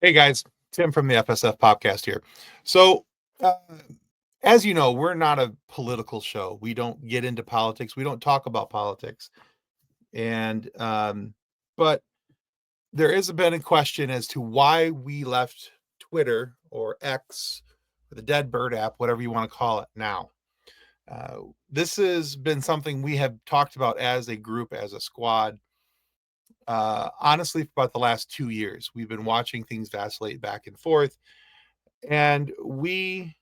Hey guys, Tim from the FSF podcast here. So, uh, as you know, we're not a political show. We don't get into politics. We don't talk about politics. And, but there is been a question as to why we left Twitter or X or the Dead Bird app, whatever you want to call it now. This has been something we have talked about as a group, as a squad. Honestly, for about the last 2 years, we've been watching things vacillate back and forth. And we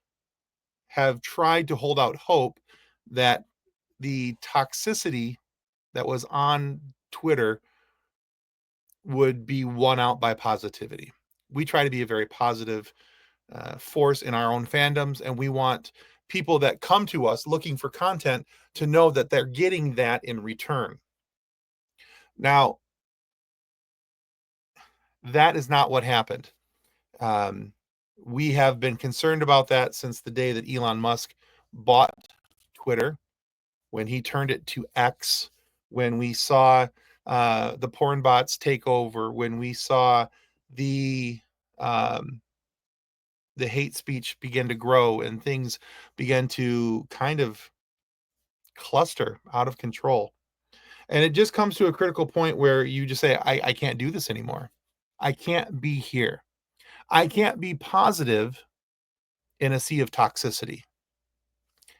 have tried to hold out hope that the toxicity that was on Twitter would be won out by positivity. We try to be a very positive force in our own fandoms, and we want people that come to us looking for content to know that they're getting that in return. Now, that is not what happened. We have been concerned about that since the day that Elon Musk bought Twitter, when he turned it to X, when we saw the porn bots take over, when we saw the hate speech begin to grow and things began to kind of cluster out of control. And it just comes to a critical point where you just say, I can't do this anymore. I can't be here. I can't be positive in a sea of toxicity.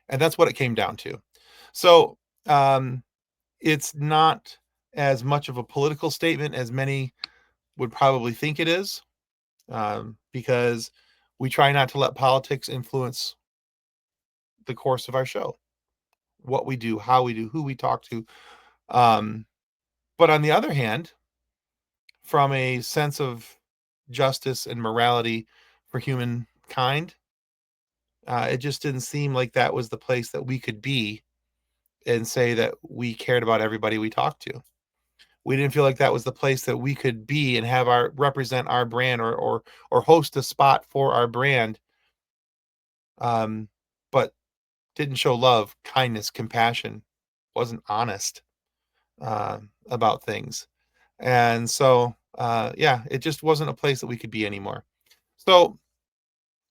And that's what it came down to. So it's not as much of a political statement as many would probably think it is, because we try not to let politics influence the course of our show, what we do, how we do, who we talk to. But on the other hand, from a sense of justice and morality for humankind, it just didn't seem like that was the place that we could be and say that we cared about everybody we talked to. We didn't feel like that was the place that we could be and have our represent our brand or host a spot for our brand. But didn't show love, kindness, compassion, wasn't honest about things. And so yeah, it just wasn't a place that we could be anymore. So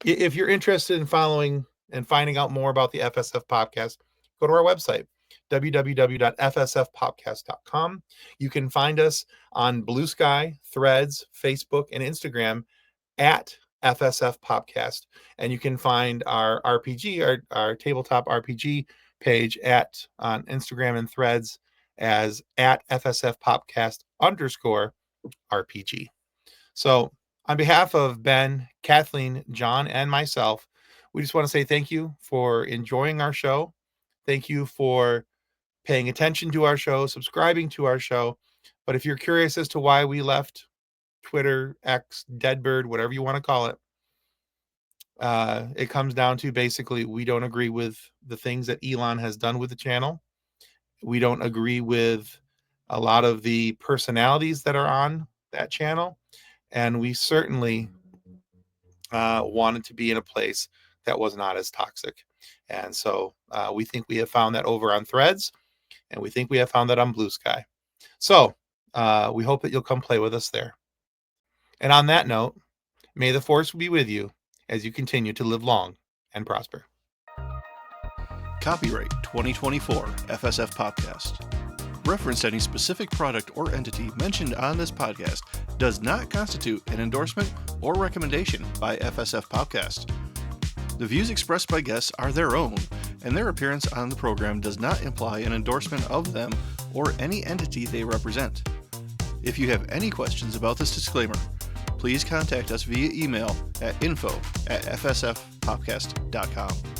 if you're interested in following and finding out more about the FSF podcast, go to our website, www.fsfpodcast.com. You can find us on Blue Sky, Threads, Facebook, and Instagram at FSF Podcast. And you can find our RPG, our tabletop RPG page on Instagram and Threads as at FSF Podcast _RPG. So on behalf of Ben, Kathleen, John, and myself, we just want to say thank you for enjoying our show. Thank you for paying attention to our show, subscribing to our show. But if you're curious as to why we left Twitter, X, Deadbird, whatever you want to call it, it comes down to basically we don't agree with the things that Elon has done with the channel. We don't agree with a lot of the personalities that are on that channel. And we certainly wanted to be in a place that was not as toxic. And so we think we have found that over on Threads, and we think we have found that on Blue Sky. So we hope that you'll come play with us there. And on that note, may the force be with you as you continue to live long and prosper. Copyright 2024 FSF Podcast. Reference to any specific product or entity mentioned on this podcast does not constitute an endorsement or recommendation by FSF Podcast. The views expressed by guests are their own, and their appearance on the program does not imply an endorsement of them or any entity they represent. If you have any questions about this disclaimer, please contact us via email at info@fsfpodcast.com.